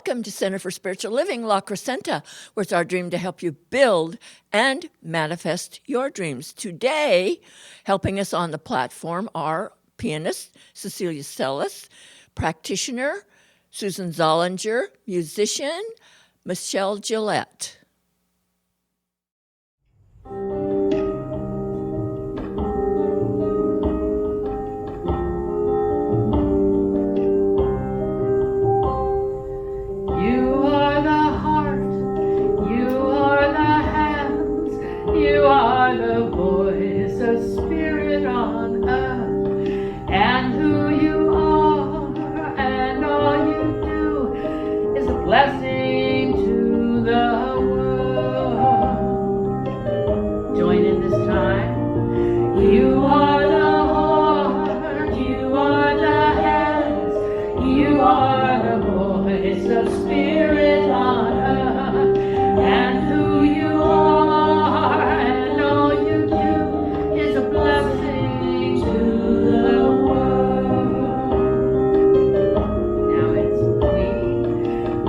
Welcome to Center for Spiritual Living, La Crescenta, where it's our dream to help you build and manifest your dreams. Today, helping us on the platform are pianist Cecilia Sellis, practitioner Susan Zollinger, musician Michelle Gillette. Blessing to the world. Join in this time. You are the heart, you are the hands, you are the voice of spirit on earth. And who you are and all you do is a blessing to the world. Now it's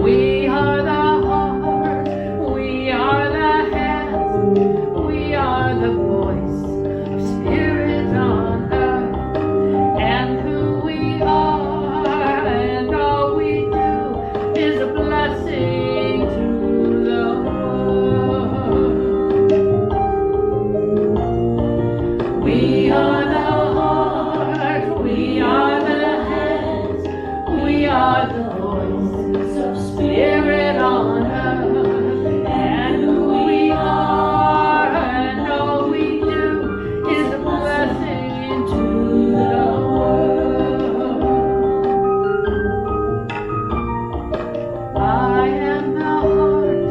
we are the heart, we are the hands, we are the voice of spirit on earth. And who we are and all we do is a blessing to the world. We are the heart, we are the hands, we are the voice of spirit on earth. And who we are and all we do is a blessing to the world. I am the heart,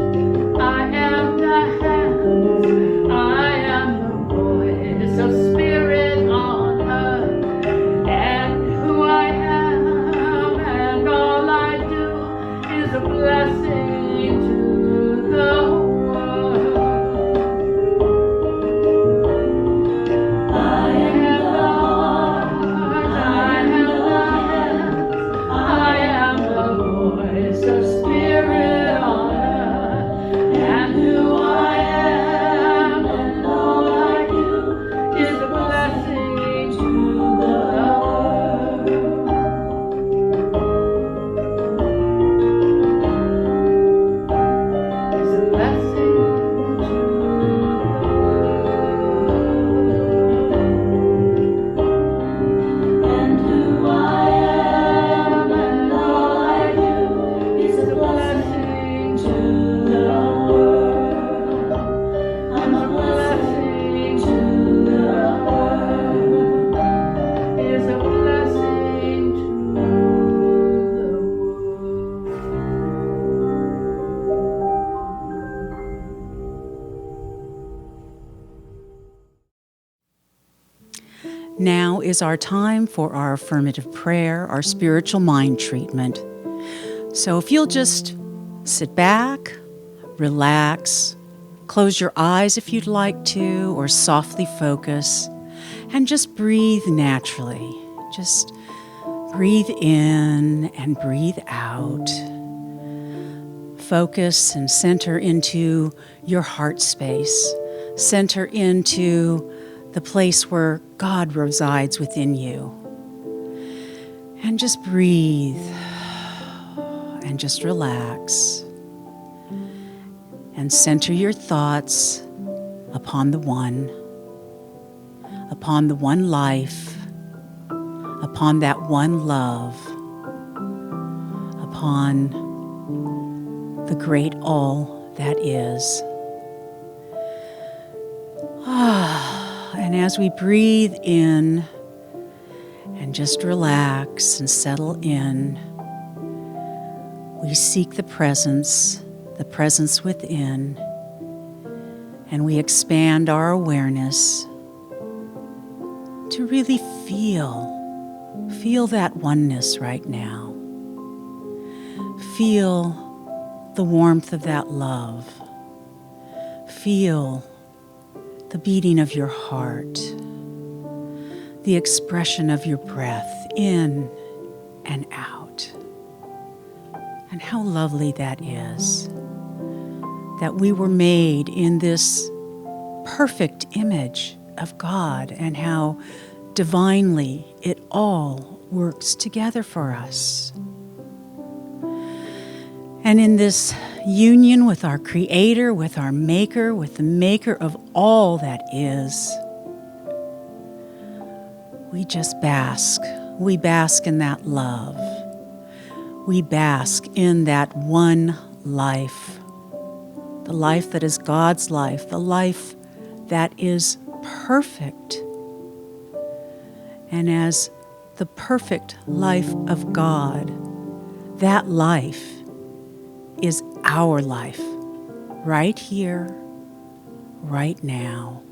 I am the hands, I am the voice of spirit on earth. And who I am and all I do is a blessing to the world. I am the heart, I am the hands, I am the voice of spirit on earth. And who I am and all I do is a blessing to the world. Is a blessing to the world. And who I am and all I do is a blessing to the world. I'm a blessing to the world. Is a blessing to the world. Now is our time for our affirmative prayer, our spiritual mind treatment. So if you'll just sit back, relax, close your eyes if you'd like to, or softly focus, and just breathe naturally. Just breathe in and breathe out. Focus and center into your heart space. Center into the place where God resides within you. And just breathe and just relax. And center your thoughts upon the one life, upon that one love, upon the great all that is. And as we breathe in and just relax and settle in, we seek the presence within, and we expand our awareness to really feel that oneness right now. Feel the warmth of that love. Feel the beating of your heart, the expression of your breath in and out. And how lovely that is, that we were made in this perfect image of God, and how divinely it all works together for us. And in this union with our Creator, with our Maker, with the Maker of all that is, we just bask. We bask in that love. We bask in that one life, the life that is God's life, the life that is perfect. And as the perfect life of God, that life is our life, right here, right now.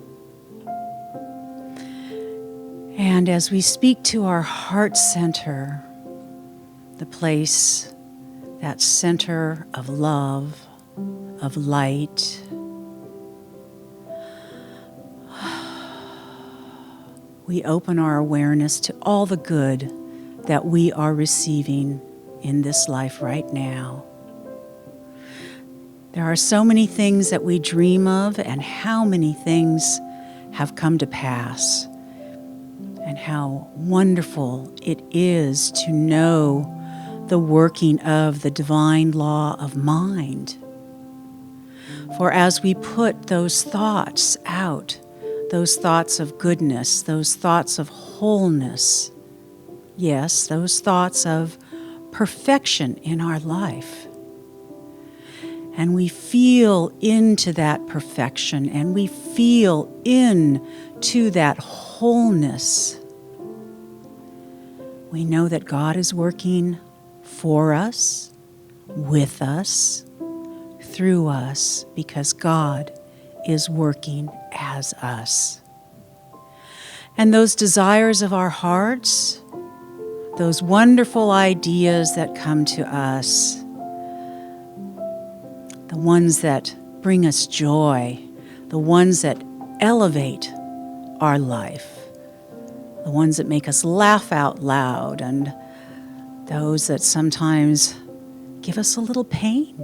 And as we speak to our heart center, the place, that center of love, of light, we open our awareness to all the good that we are receiving in this life right now. There are so many things that we dream of, and how many things have come to pass, and how wonderful it is to know the working of the divine law of mind. For as we put those thoughts out, those thoughts of goodness, those thoughts of wholeness, yes, those thoughts of perfection in our life, and we feel into that perfection, and we feel into that wholeness, we know that God is working for us, with us, through us, because God is working as us. And those desires of our hearts, those wonderful ideas that come to us, the ones that bring us joy, the ones that elevate our life, the ones that make us laugh out loud, and those that sometimes give us a little pain.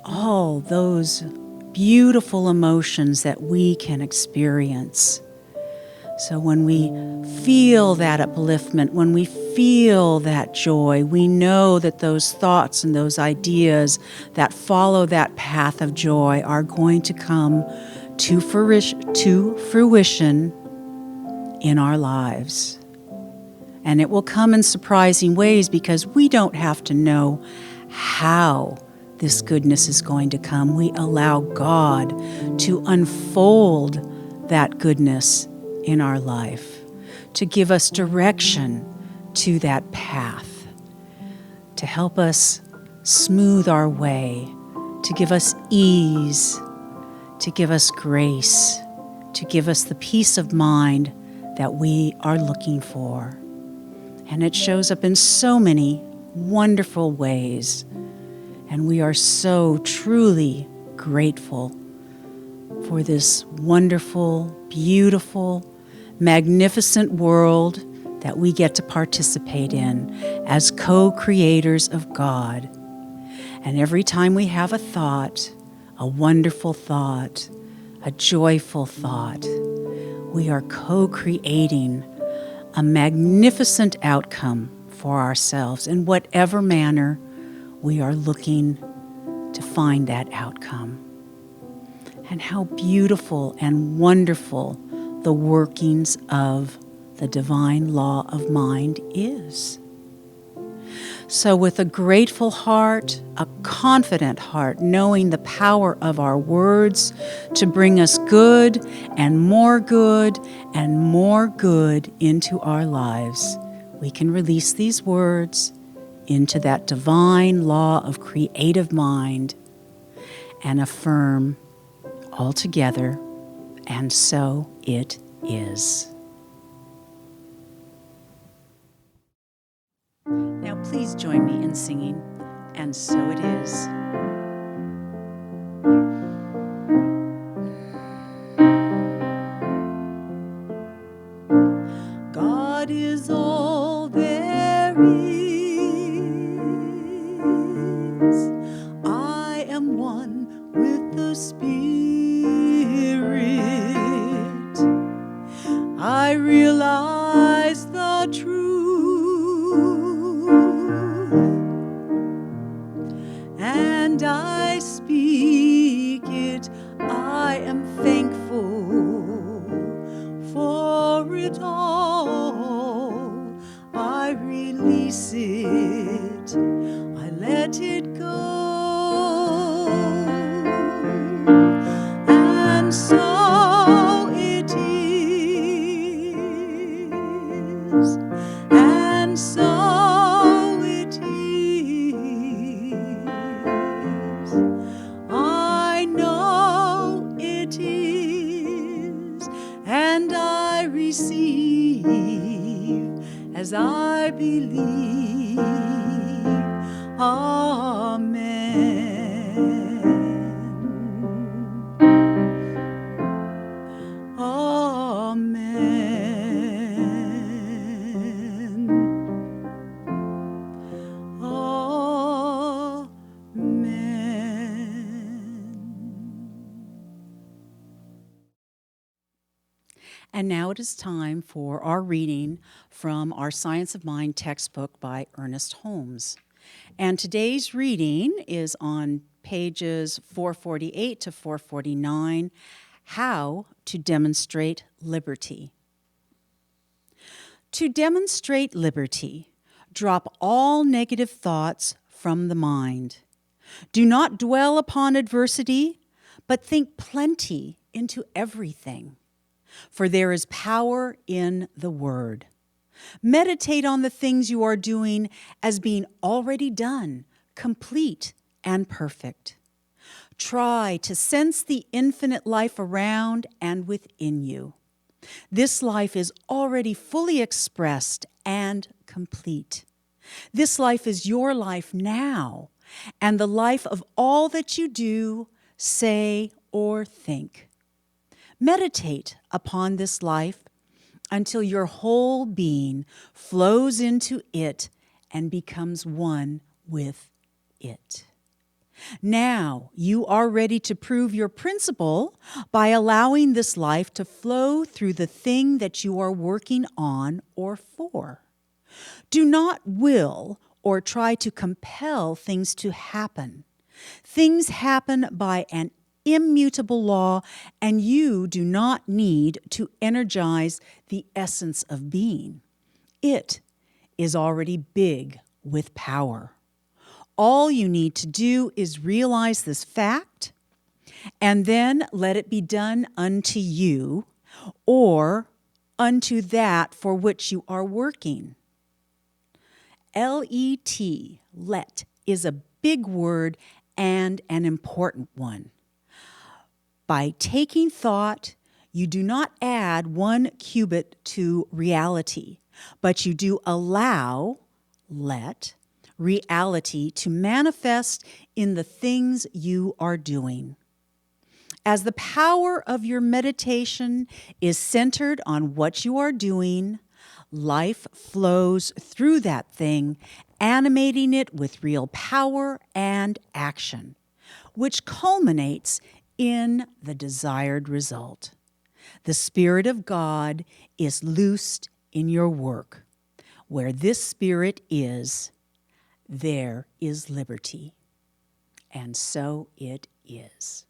All those beautiful emotions that we can experience. So when we feel that upliftment, when we feel that joy, we know that those thoughts and those ideas that follow that path of joy are going to come to fruition in our lives. And it will come in surprising ways, because we don't have to know how this goodness is going to come. We allow God to unfold that goodness in our life, to give us direction to that path, to help us smooth our way, to give us ease, to give us grace, to give us the peace of mind that we are looking for. And it shows up in so many wonderful ways. And we are so truly grateful for this wonderful, beautiful, magnificent world that we get to participate in as co-creators of God. And every time we have a thought, a wonderful thought, a joyful thought, we are co-creating a magnificent outcome for ourselves in whatever manner we are looking to find that outcome. And how beautiful and wonderful the workings of the divine law of mind is. So with a grateful heart, a confident heart, knowing the power of our words to bring us good and more good and more good into our lives, we can release these words into that divine law of creative mind and affirm all together, and so it is. Now please join me in singing, and so it is. God is all there is. Spirit, I realize the truth, and I speak it. I am thankful for it all. I release it, I let it go. And so it is, and so it is. I know it is, and I receive as I believe. Amen. And now it is time for our reading from our Science of Mind textbook by Ernest Holmes. And today's reading is on pages 448 to 449, How to Demonstrate Liberty. To demonstrate liberty, drop all negative thoughts from the mind. Do not dwell upon adversity, but think plenty into everything. For there is power in the word. Meditate on the things you are doing as being already done, complete and perfect. Try to sense the infinite life around and within you. This life is already fully expressed and complete. This life is your life now, and the life of all that you do, say, or think. Meditate upon this life until your whole being flows into it and becomes one with it. Now you are ready to prove your principle by allowing this life to flow through the thing that you are working on or for. Do not will or try to compel things to happen. Things happen by an immutable law, and you do not need to energize the essence of being. It is already big with power. All you need to do is realize this fact, and then let it be done unto you or unto that for which you are working. L-E-T, let, is a big word and an important one. By taking thought, you do not add 1 cubit to reality, but you do allow, let, reality to manifest in the things you are doing. As the power of your meditation is centered on what you are doing, life flows through that thing, animating it with real power and action, which culminates in the desired result. The Spirit of God is loosed in your work. Where this Spirit is, there is liberty. And so it is.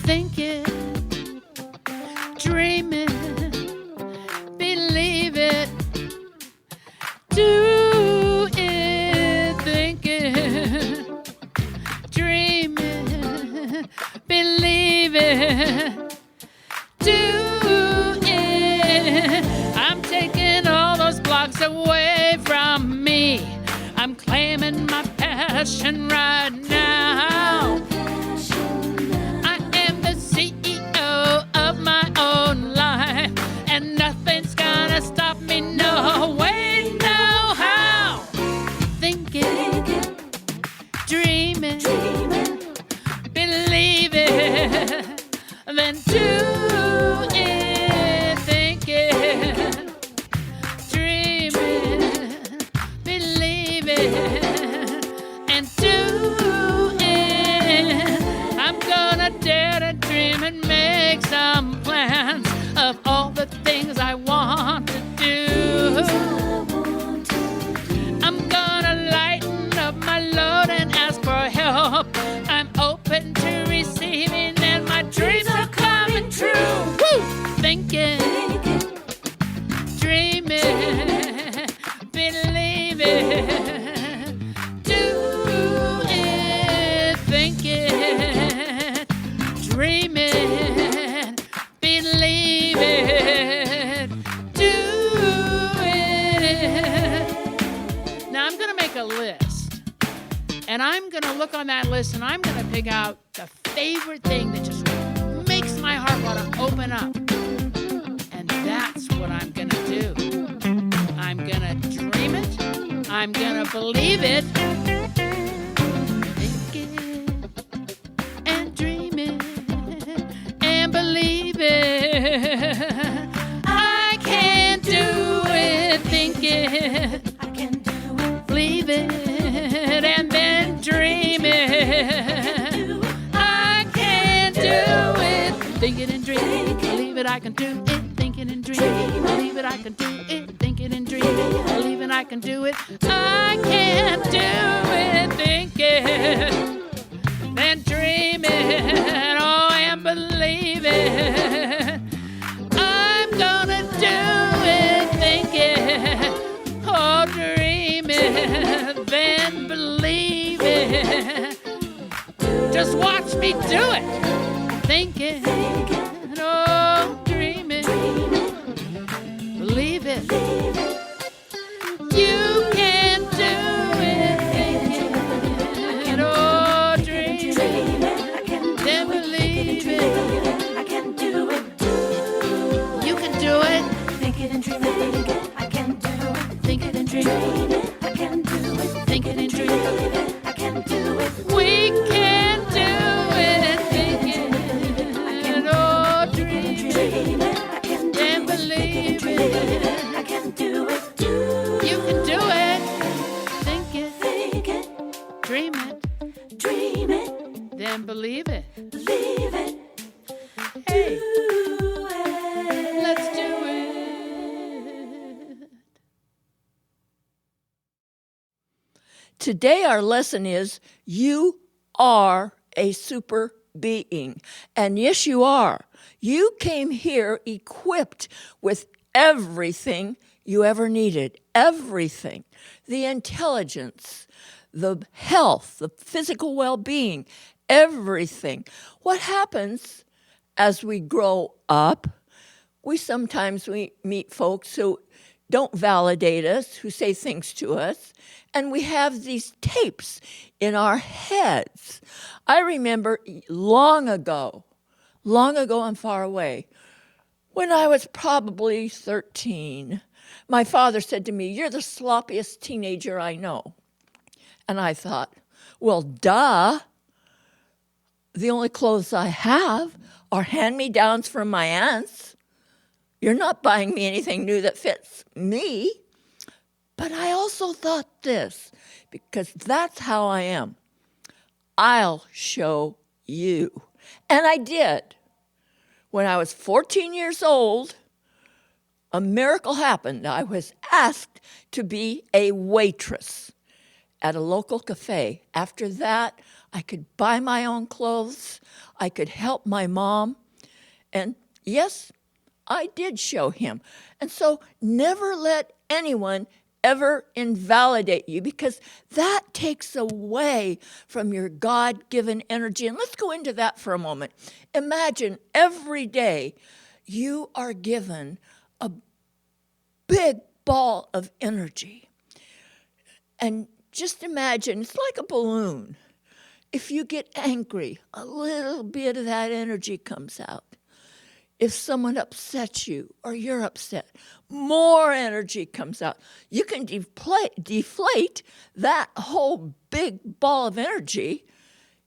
Thinking, dreaming, believe it, do it. Thinking, dreaming, believe it, do it. I'm taking all those blocks away from me. I'm claiming my passion right now. And nothing's gonna stop me, no way, no how. plans of all the things I want to do. I'm gonna lighten up my load and ask for help. I'm open to receiving, and my dreams are coming true. Woo! Thinking, dreaming, believing, do it. Thinking, dreaming, believing, do it. Now I'm gonna make a list, and I'm gonna look on that list, and I'm gonna pick out the favorite thing that just makes my heart want to open up. And that's what I'm gonna do. I'm gonna dream it. I'm gonna believe it. Think it and dream it and believe it. I can do it. Think it. I can do it. Believe it and then dream it. I can do it. Think it and dream it. Believe it. I can do it. Think it and dream it. Believe it. I can do it. Think it and dream it. Believe it. I can do it. I can do it. Think it. Then dream it. Oh, and believe it. I'm gonna do it. Think it. Oh, dream it. Then believe it. Just watch me do it. Think it. Oh, dream it. Believe it. You can do it. Think it. Oh, dream it. Then believe it. I can do it. You can do it. Think it and dream it. I can do it. Think it and dream it. I can do it. Think it and dream it. I can do it. We can do it. Think it. Oh, dream it. Dream it. I can do Then believe it. I can do it. You can do it. Think it. Think it. Dream it. Dream it. Then believe it. Believe it. Hey, Do it. let's do it. Today, our lesson is you are a super being. And yes, you are. You came here equipped with everything you ever needed. Everything. The intelligence, the health, the physical well-being, everything. What happens as we grow up? We meet folks who don't validate us, who say things to us, and we have these tapes in our heads. I remember long ago and far away, when I was probably 13, my father said to me, "You're the sloppiest teenager I know." And I thought, well, duh. The only clothes I have are hand-me-downs from my aunts. You're not buying me anything new that fits me. But I also thought this, because that's how I am. I'll show you. And I did. When I was 14 years old, a miracle happened. I was asked to be a waitress at a local cafe. After that, I could buy my own clothes. I could help my mom. And yes, I did show him. And so never let anyone ever invalidate you, because that takes away from your God-given energy. And let's go into that for a moment. Imagine every day you are given a big ball of energy. And just imagine, it's like a balloon. If you get angry, a little bit of that energy comes out. If someone upsets you or you're upset, more energy comes out. You can deflate that whole big ball of energy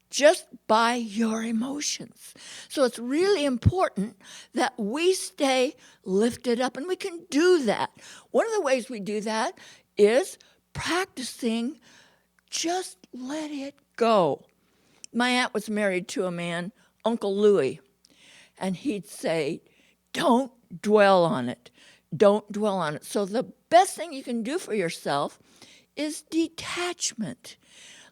just by your emotions. So it's really important that we stay lifted up, and we can do that. One of the ways we do that is practicing just let it go. My aunt was married to a man, Uncle Louis, and he'd say, don't dwell on it. Don't dwell on it. So the best thing you can do for yourself is detachment.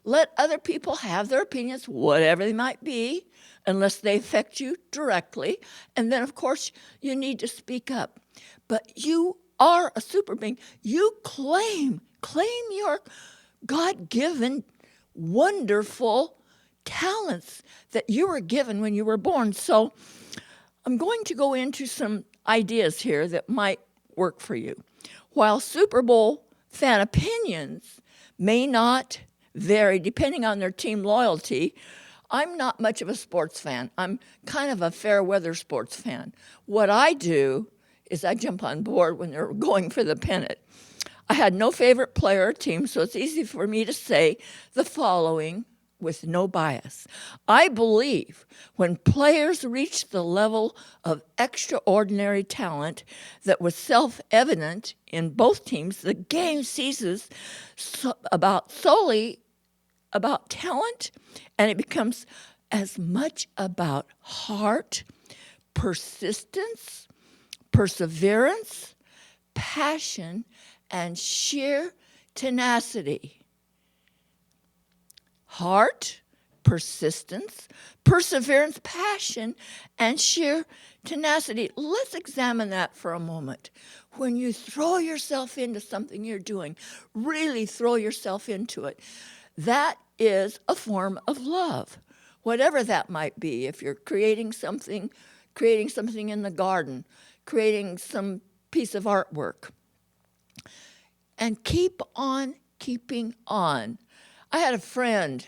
Let other people have their opinions, whatever they might be, unless they affect you directly. And then, of course, you need to speak up. But you are a super being. You claim your God-given, wonderful talents that you were given when you were born. So I'm going to go into some ideas here that might work for you. While Super Bowl fan opinions may not vary depending on their team loyalty, I'm not much of a sports fan. I'm kind of a fair weather sports fan. What I do is I jump on board when they're going for the pennant. I had no favorite player or team, so it's easy for me to say the following with no bias. I believe when players reach the level of extraordinary talent that was self-evident in both teams, the game ceases solely about talent, and it becomes as much about heart, persistence, perseverance, passion, and sheer tenacity. Heart, persistence, perseverance, passion, and sheer tenacity. Let's examine that for a moment. When you throw yourself into something you're doing, really throw yourself into it, that is a form of love, whatever that might be. If you're creating something in the garden, creating some piece of artwork. And keep on keeping on. I had a friend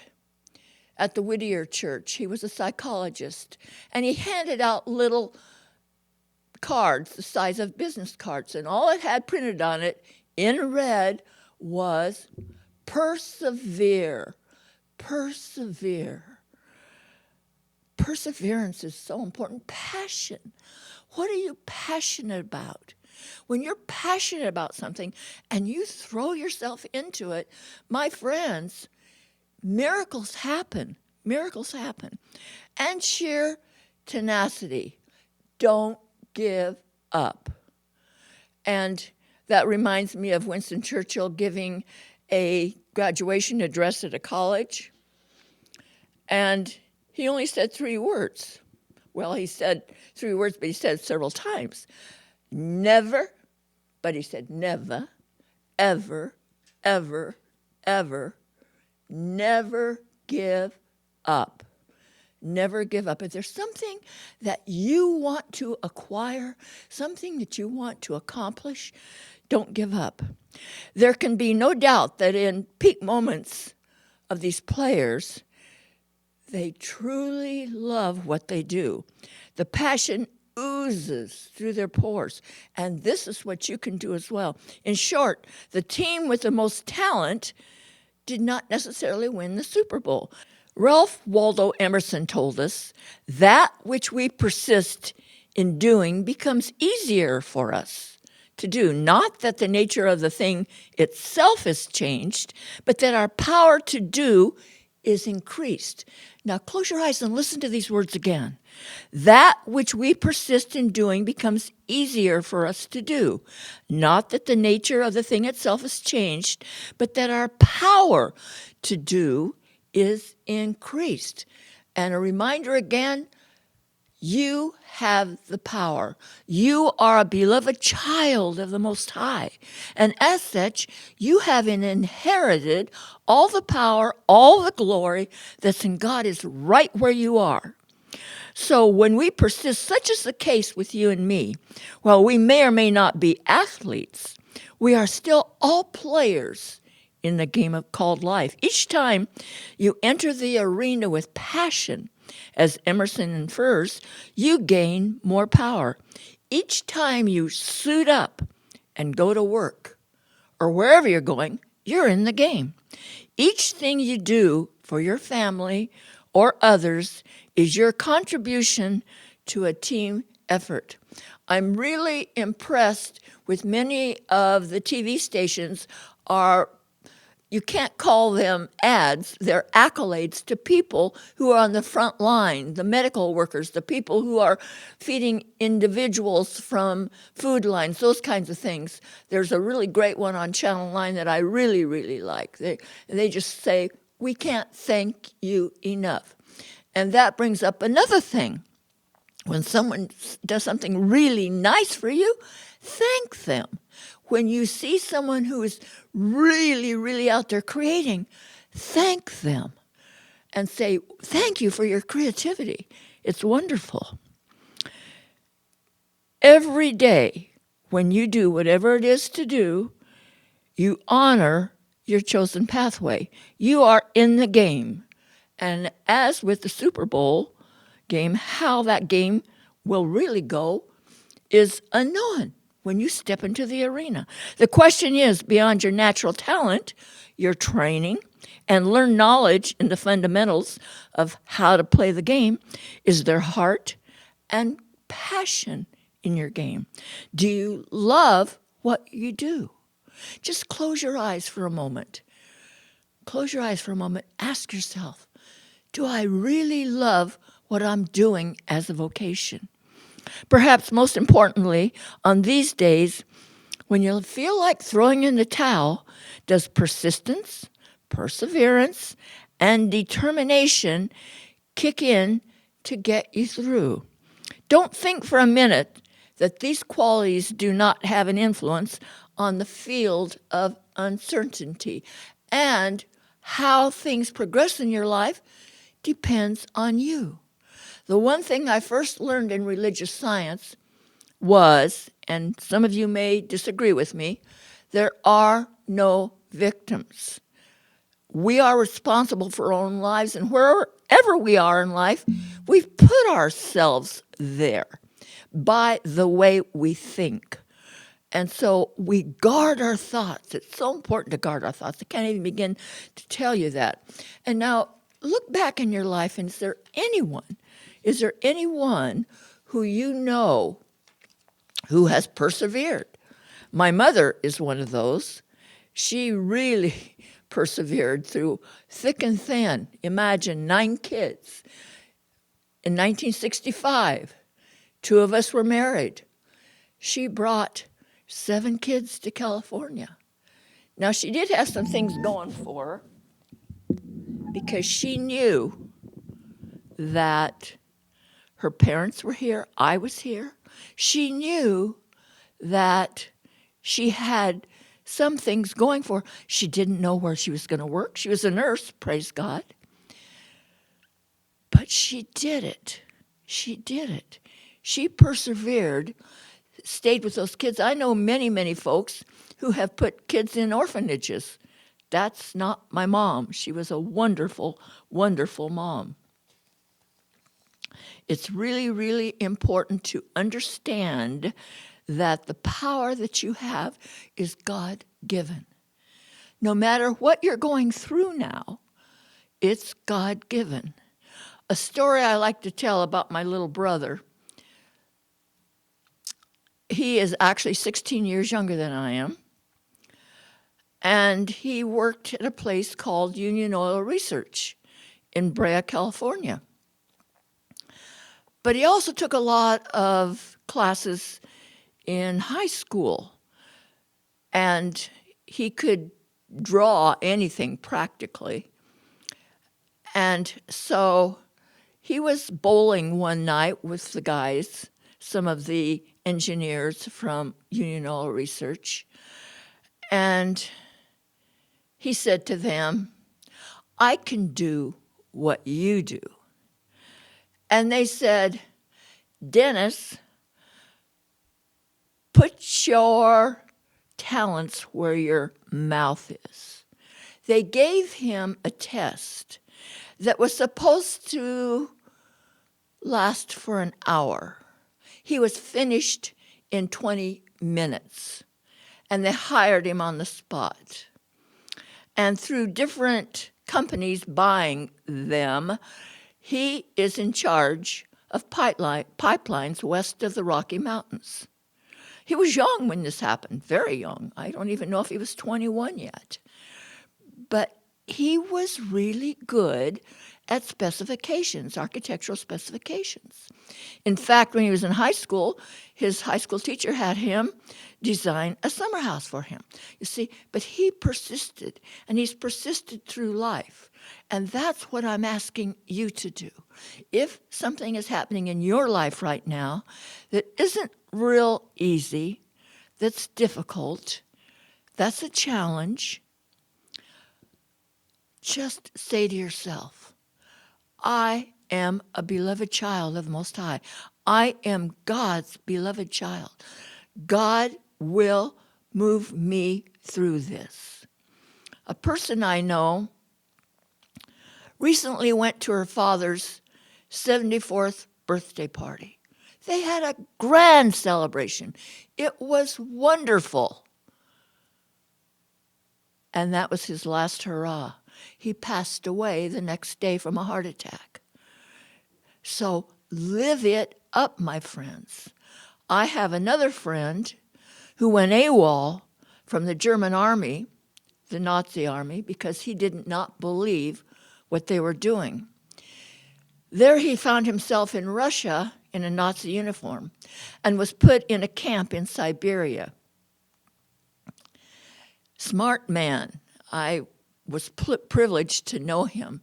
at the Whittier Church. He was a psychologist, and he handed out little cards the size of business cards, and all it had printed on it in red was persevere, persevere. Perseverance is so important. Passion. What are you passionate about? When you're passionate about something and you throw yourself into it, my friends, miracles happen. Miracles happen. And sheer tenacity. Don't give up. And that reminds me of Winston Churchill giving a graduation address at a college. And he only said 3 words. Well, he said 3 words, but he said it several times. Never, but he said never, ever, ever, ever, never give up. Never give up. If there's something that you want to acquire, something that you want to accomplish, don't give up. There can be no doubt that in peak moments of these players, they truly love what they do. The passion oozes through their pores, and this is what you can do as well. In short, the team with the most talent did not necessarily win the Super Bowl. Ralph Waldo Emerson told us, that which we persist in doing becomes easier for us to do. Not that the nature of the thing itself is changed, but that our power to do is increased. Now close your eyes and listen to these words again. That which we persist in doing becomes easier for us to do. Not that the nature of the thing itself is changed, but that our power to do is increased. And a reminder again, you have the power. You are a beloved child of the Most High. And as such, you have inherited all the power, all the glory that's in God is right where you are. So when we persist, such is the case with you and me, while we may or may not be athletes, we are still all players in the game called life. Each time you enter the arena with passion, as Emerson infers, you gain more power. Each time you suit up and go to work, or wherever you're going, you're in the game. Each thing you do for your family or others is your contribution to a team effort. I'm really impressed with many of the TV stations are you can't call them ads. They're accolades to people who are on the front line, the medical workers, the people who are feeding individuals from food lines, those kinds of things. There's a really great one on Channel 9 that I really, really like. They just say, we can't thank you enough. And that brings up another thing. When someone does something really nice for you, thank them. When you see someone who is really, really out there creating, thank them and say, thank you for your creativity. It's wonderful. Every day, when you do whatever it is to do, you honor your chosen pathway. You are in the game. And as with the Super Bowl game, how that game will really go is unknown when you step into the arena. The question is, beyond your natural talent, your training, and learn knowledge in the fundamentals of how to play the game, is there heart and passion in your game? Do you love what you do? Just close your eyes for a moment. Close your eyes for a moment. Ask yourself, do I really love what I'm doing as a vocation? Perhaps most importantly, on these days, when you feel like throwing in the towel, does persistence, perseverance, and determination kick in to get you through? Don't think for a minute that these qualities do not have an influence on the field of uncertainty. And how things progress in your life depends on you. The one thing I first learned in religious science was, and some of you may disagree with me, there are no victims. We are responsible for our own lives, and wherever we are in life, we've put ourselves there by the way we think. And so we guard our thoughts. It's so important to guard our thoughts. I can't even begin to tell you that. And now look back in your life, and is there anyone who you know who has persevered? My mother is one of those. She really persevered through thick and thin. Imagine 9 kids. In 1965, 2 of us were married. She brought 7 kids to California. Now, she did have some things going for her because she knew that her parents were here, I was here. She knew that she had some things going for her. She didn't know where she was going to work. She was a nurse, praise God. But she did it. She did it. She persevered, stayed with those kids. I know many, many folks who have put kids in orphanages. That's not my mom. She was a wonderful, wonderful mom. It's really, really important to understand that the power that you have is God-given. No matter what you're going through now, it's God-given. A story I like to tell about my little brother. He is actually 16 years younger than I am. And he worked at a place called Union Oil Research in Brea, California. But he also took a lot of classes in high school. And he could draw anything practically. And so he was bowling one night with the guys, some of the engineers from Union Oil Research. And he said to them, I can do what you do. And they said, Dennis, put your talents where your mouth is. They gave him a test that was supposed to last for an hour. He was finished in 20 minutes, and they hired him on the spot. And through different companies buying them, he is in charge of pipelines west of the Rocky Mountains. He was young when this happened, very young. I don't even know if he was 21 yet. but he was really good at specifications, architectural specifications. In fact, when he was in high school, his high school teacher had him design a summer house for him. You see, but he persisted, and he's persisted through life. And that's what I'm asking you to do. If something is happening in your life right now that isn't real easy, that's difficult, that's a challenge, just say to yourself, I am a beloved child of the Most High. I am God's beloved child. God will move me through this. A person I know recently went to her father's 74th birthday party. They had a grand celebration. It was wonderful. And that was his last hurrah. He passed away the next day from a heart attack. So live it up, my friends. I have another friend who went AWOL from the German army, the Nazi army, because he did not believe what they were doing. There he found himself in Russia in a Nazi uniform and was put in a camp in Siberia. Smart man. I was privileged to know him.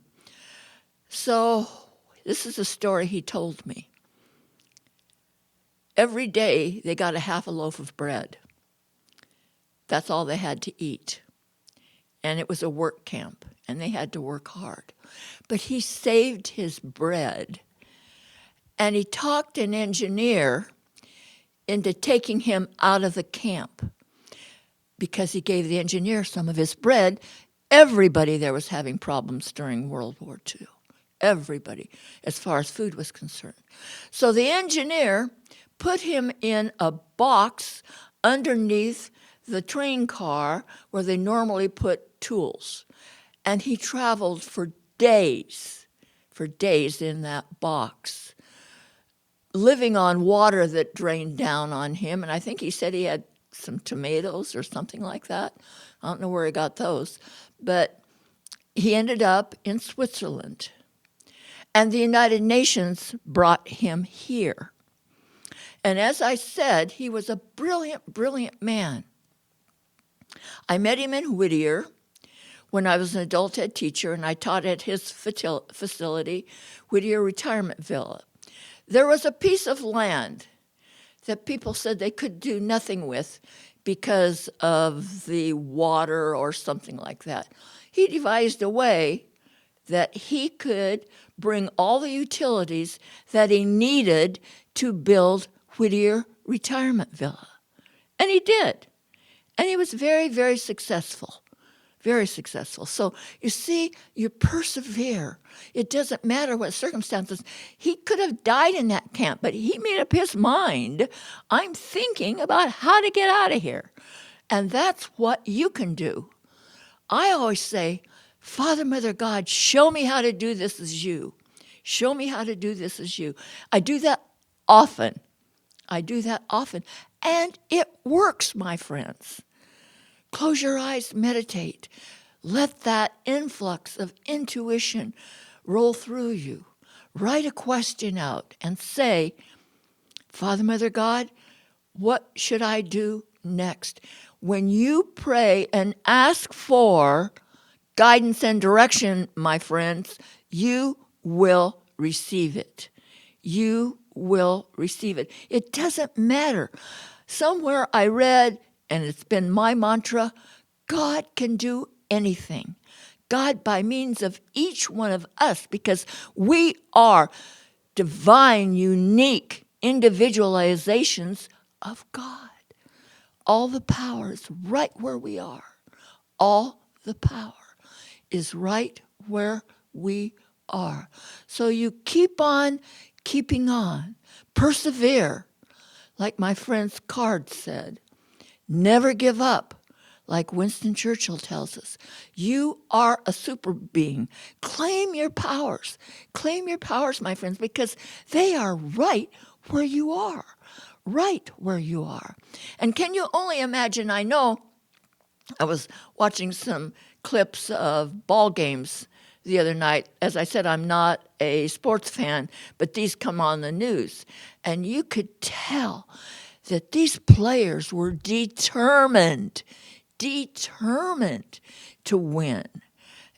So this is a story he told me. Every day they got a half a loaf of bread. That's all they had to eat. And it was a work camp, and they had to work hard. But he saved his bread, and he talked an engineer into taking him out of the camp because he gave the engineer some of his bread. Everybody there was having problems during World War II. Everybody, as far as food was concerned. So the engineer put him in a box underneath the train car where they normally put tools. And he traveled for days in that box, living on water that drained down on him. And I think he said he had some tomatoes or something like that. I don't know where he got those. But he ended up in Switzerland. And the United Nations brought him here. And as I said, he was a brilliant, brilliant man. I met him in Whittier when I was an adult ed teacher, and I taught at his facility, Whittier Retirement Villa. There was a piece of land that people said they could do nothing with because of the water or something like that. He devised a way that he could bring all the utilities that he needed to build Whittier Retirement Villa. And he did. And he was very, very successful. Very successful. So you see, you persevere. It doesn't matter what circumstances. He could have died in that camp, but he made up his mind. I'm thinking about how to get out of here. And that's what you can do. I always say, Father, Mother, God, show me how to do this as you. Show me how to do this as you. I do that often. And it works, my friends. Close your eyes, meditate. Let that influx of intuition roll through you. Write a question out and say, Father, Mother, God, what should I do next? When you pray and ask for guidance and direction, my friends, you will receive it. You will receive it. It doesn't matter. Somewhere I read, and it's been my mantra, God can do anything. God by means of each one of us, because we are divine, unique individualizations of God. All the power is right where we are. All the power is right where we are. So you keep on keeping on. Persevere, like my friend's card said. Never give up, like Winston Churchill tells us. You are a super being. Claim your powers. Claim your powers, my friends, because they are right where you are. Right where you are. And can you only imagine, I know I was watching some clips of ball games the other night. As I said, I'm not a sports fan, but these come on the news. And you could tell that these players were determined to win.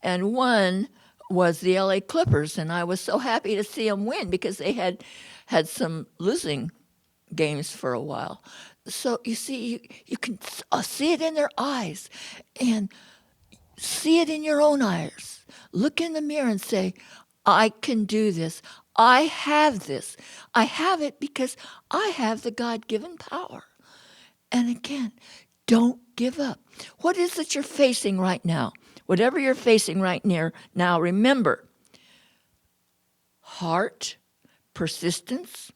And one was the LA Clippers, and I was so happy to see them win because they had some losing games for a while. So you see, you can see it in their eyes and see it in your own eyes. Look in the mirror and say, I can do this. I have this. I have it because I have the God-given power. And again, don't give up. What is it you're facing right now? Whatever you're facing right now, remember, heart, persistence,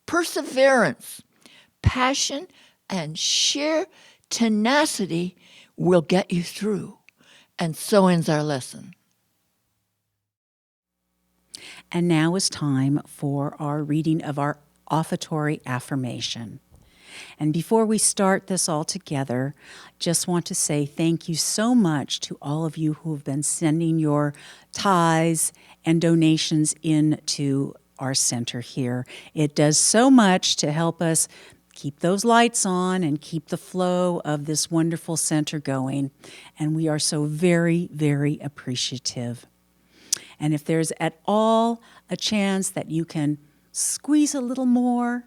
perseverance, passion, and sheer tenacity will get you through. And so ends our lesson. And now is time for our reading of our offertory affirmation. And before we start this all together, just want to say thank you so much to all of you who have been sending your tithes and donations into our center here. It does so much to help us keep those lights on and keep the flow of this wonderful center going. And we are so very, very appreciative. And if there's at all a chance that you can squeeze a little more,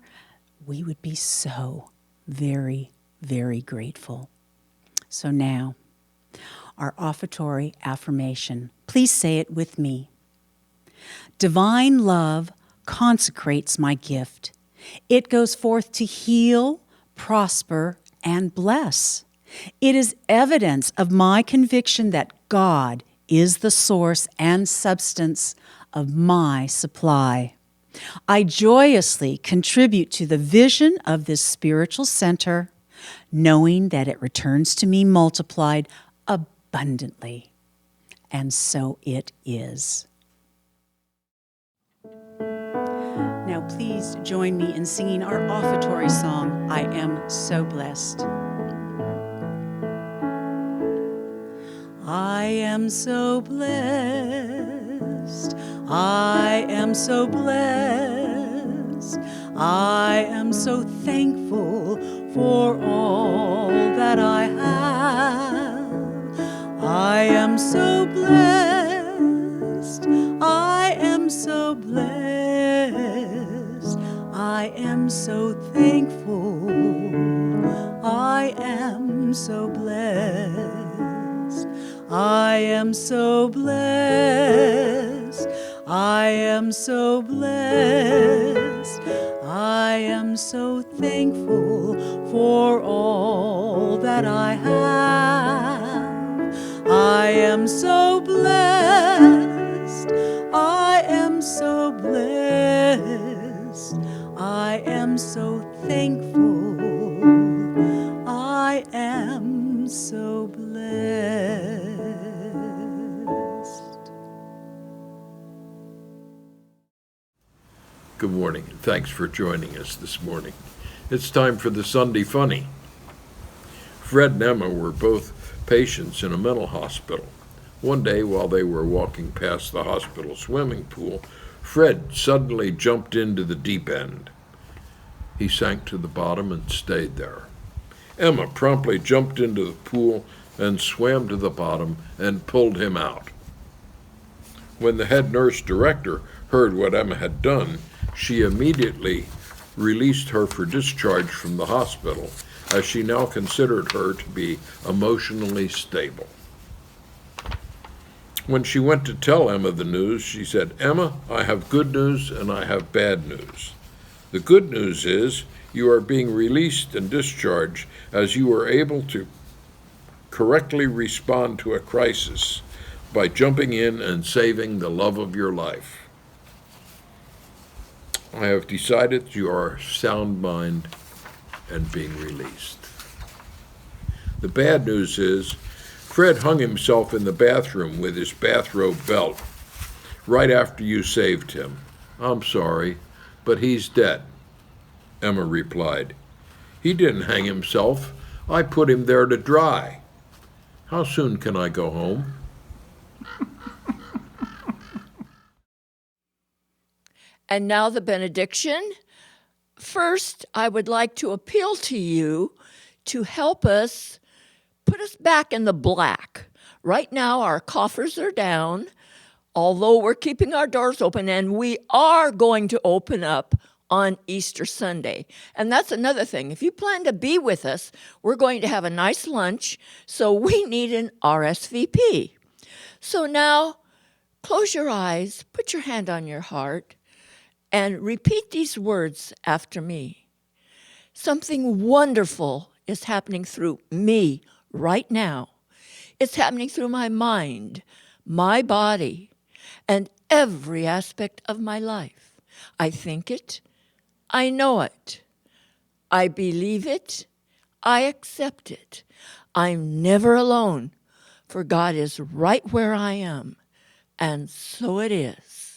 we would be so very, very grateful. So now, our offertory affirmation. Please say it with me. Divine love consecrates my gift. It goes forth to heal, prosper, and bless. It is evidence of my conviction that God is the source and substance of my supply. I joyously contribute to the vision of this spiritual center, knowing that it returns to me multiplied abundantly. And so it is. Now please join me in singing our offertory song, I Am So Blessed. I am so blessed, I am so blessed, I am so thankful for all that I have. I am so blessed, I am so blessed, I am so thankful, I am so blessed. I am so blessed, I am so blessed, I am so thankful for all that I have. I am so blessed, I am so blessed, I am so thankful, I am so blessed. Good morning, and thanks for joining us this morning. It's time for the Sunday Funny. Fred and Emma were both patients in a mental hospital. One day, while they were walking past the hospital swimming pool, Fred suddenly jumped into the deep end. He sank to the bottom and stayed there. Emma promptly jumped into the pool and swam to the bottom and pulled him out. When the head nurse director heard what Emma had done, she immediately released her for discharge from the hospital, as she now considered her to be emotionally stable. When she went to tell Emma the news, she said, "Emma, I have good news and I have bad news. The good news is you are being released and discharged as you were able to correctly respond to a crisis by jumping in and saving the love of your life. I have decided you are of sound mind and being released." The bad news is Fred hung himself in the bathroom with his bathrobe belt right after you saved him. "I'm sorry, but he's dead," Emma replied. "He didn't hang himself. I put him there to dry." How soon can I go home? And now the benediction. First, I would like to appeal to you to help us put us back in the black. Right now, our coffers are down, although we're keeping our doors open, and we are going to open up on Easter Sunday. And that's another thing. If you plan to be with us, we're going to have a nice lunch, so we need an RSVP. So now, close your eyes, put your hand on your heart, and repeat these words after me. Something wonderful is happening through me right now. It's happening through my mind, my body, and every aspect of my life. I think it, I know it, I believe it, I accept it. I'm never alone, for God is right where I am, and so it is.